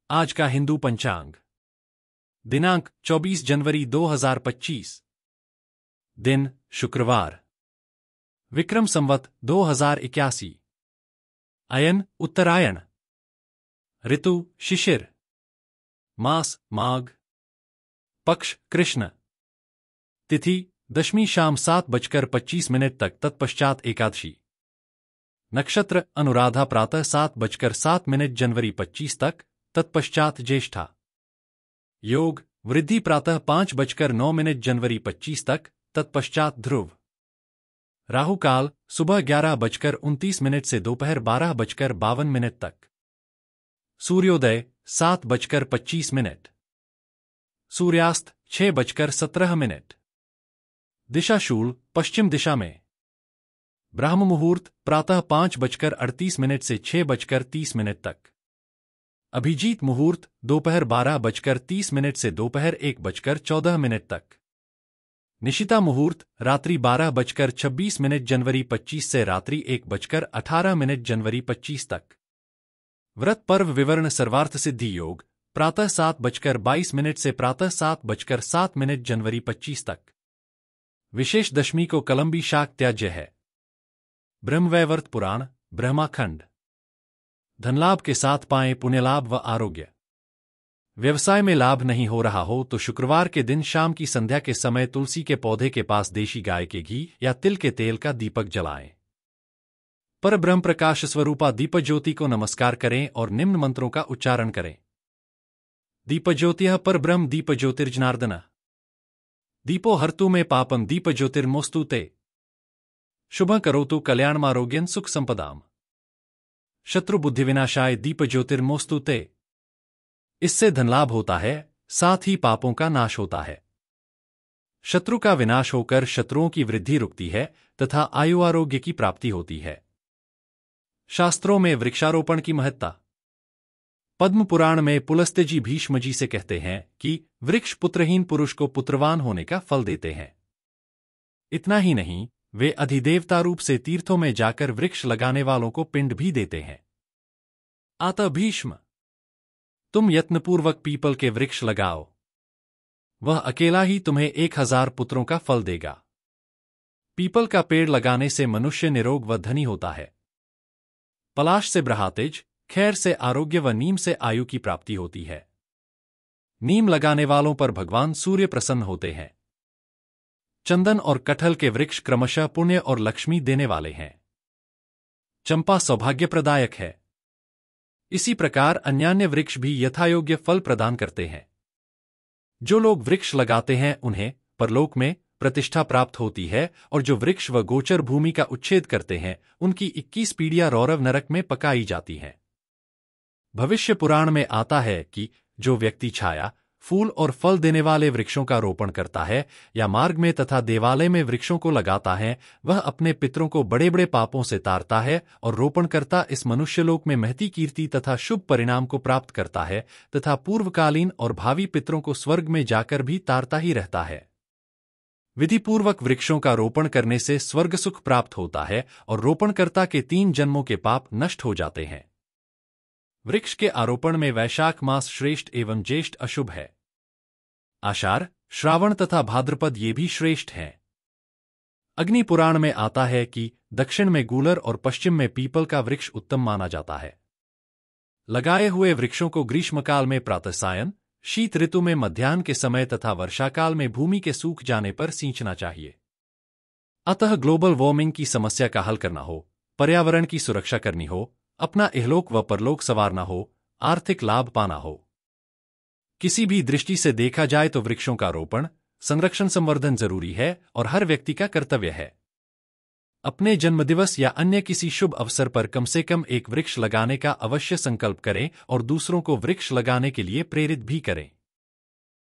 आज का हिंदू पंचांग। दिनांक 24 जनवरी 2025। दिन शुक्रवार। विक्रम संवत 2081। अयन उत्तरायण। ऋतु शिशिर। मास माघ। पक्ष कृष्ण। तिथि दशमी शाम 7:25 तक, तत्पश्चात एकादशी। नक्षत्र अनुराधा प्रातः 7:07 जनवरी 25 तक, तत्पश्चात ज्येष्ठा। योग वृद्धि प्रातः 5:09 जनवरी 25 तक, तत्पश्चात ध्रुव। राहु काल सुबह 11:29 से दोपहर 12:52 तक। सूर्योदय 7:25। सूर्यास्त 6:17। दिशा शूल पश्चिम दिशा में। ब्राह्म मुहूर्त प्रातः 5:38 से 6:30 तक। अभिजीत मुहूर्त दोपहर 12:30 से दोपहर 1:14 तक। निशिता मुहूर्त रात्रि 12:26 जनवरी 25 से रात्रि 1:18 जनवरी 25 तक। व्रत पर्व विवरण सर्वार्थ सिद्धि योग प्रातः 7:22 से प्रातः 7:07 जनवरी 25 तक। विशेष दशमी को कलंबी शाक त्याज्य है। ब्रह्मवैवर्त पुराण ब्रह्माखंड। धनलाभ के साथ पाएं पुण्यलाभ व आरोग्य। व्यवसाय में लाभ नहीं हो रहा हो तो शुक्रवार के दिन शाम की संध्या के समय तुलसी के पौधे के पास देशी गाय के घी या तिल के तेल का दीपक जलाएं। पर ब्रह्म प्रकाश स्वरूपा दीपज्योति को नमस्कार करें और निम्न मंत्रों का उच्चारण करें। दीपज्योतिः पर ब्रह्म दीपज्योतिर्जनार्दन। दीपो हर्तु में पापम दीपज्योतिर्मोस्तुते। शुभ करोतु कल्याणमारोग्यं सुख संपदाम। शत्रु बुद्धि विनाशाय दीप ज्योतिर्मोस्तुते। इससे धनलाभ होता है, साथ ही पापों का नाश होता है। शत्रु का विनाश होकर शत्रुओं की वृद्धि रुकती है तथा आयु आरोग्य की प्राप्ति होती है। शास्त्रों में वृक्षारोपण की महत्ता। पद्म पुराण में पुलस्त्य भीष्म जी से कहते हैं कि वृक्ष पुत्रहीन पुरुष को पुत्रवान होने का फल देते हैं। इतना ही नहीं, वे अधिदेवता रूप से तीर्थों में जाकर वृक्ष लगाने वालों को पिंड भी देते हैं। अतः भीष्म, तुम यत्नपूर्वक पीपल के वृक्ष लगाओ, वह अकेला ही तुम्हें 1000 पुत्रों का फल देगा। पीपल का पेड़ लगाने से मनुष्य निरोग व धनी होता है। पलाश से ब्रहातेज, खैर से आरोग्य व नीम से आयु की प्राप्ति होती है। नीम लगाने वालों पर भगवान सूर्य प्रसन्न होते हैं। चंदन और कटहल के वृक्ष क्रमशः पुण्य और लक्ष्मी देने वाले हैं। चंपा सौभाग्यप्रदायक है। इसी प्रकार अन्यान्य वृक्ष भी यथायोग्य फल प्रदान करते हैं। जो लोग वृक्ष लगाते हैं उन्हें परलोक में प्रतिष्ठा प्राप्त होती है, और जो वृक्ष व गोचर भूमि का उच्छेद करते हैं उनकी 21 पीढ़ियां रौरव नरक में पकाई जाती हैं। भविष्य पुराण में आता है कि जो व्यक्ति छाया, फूल और फल देने वाले वृक्षों का रोपण करता है या मार्ग में तथा देवालय में वृक्षों को लगाता है, वह अपने पितरों को बड़े बड़े पापों से तारता है और रोपणकर्ता इस मनुष्यलोक में महती कीर्ति तथा शुभ परिणाम को प्राप्त करता है तथा पूर्वकालीन और भावी पितरों को स्वर्ग में जाकर भी तारता ही रहता है। विधिपूर्वक वृक्षों का रोपण करने से स्वर्ग सुख प्राप्त होता है और रोपणकर्ता के 3 जन्मों के पाप नष्ट हो जाते हैं। वृक्ष के आरोपण में वैशाख मास श्रेष्ठ एवं ज्येष्ठ अशुभ है। आषाढ़, श्रावण तथा भाद्रपद ये भी श्रेष्ठ हैं। अग्नि पुराण में आता है कि दक्षिण में गूलर और पश्चिम में पीपल का वृक्ष उत्तम माना जाता है। लगाए हुए वृक्षों को ग्रीष्मकाल में प्रातः सायं, शीत ऋतु में मध्याह्न के समय तथा वर्षाकाल में भूमि के सूख जाने पर सींचना चाहिए। अतः ग्लोबल वार्मिंग की समस्या का हल करना हो, पर्यावरण की सुरक्षा करनी हो, अपना इहलोक व परलोक संवारना हो, आर्थिक लाभ पाना हो, किसी भी दृष्टि से देखा जाए तो वृक्षों का रोपण, संरक्षण, संवर्धन जरूरी है और हर व्यक्ति का कर्तव्य है। अपने जन्मदिवस या अन्य किसी शुभ अवसर पर कम से कम एक वृक्ष लगाने का अवश्य संकल्प करें और दूसरों को वृक्ष लगाने के लिए प्रेरित भी करें।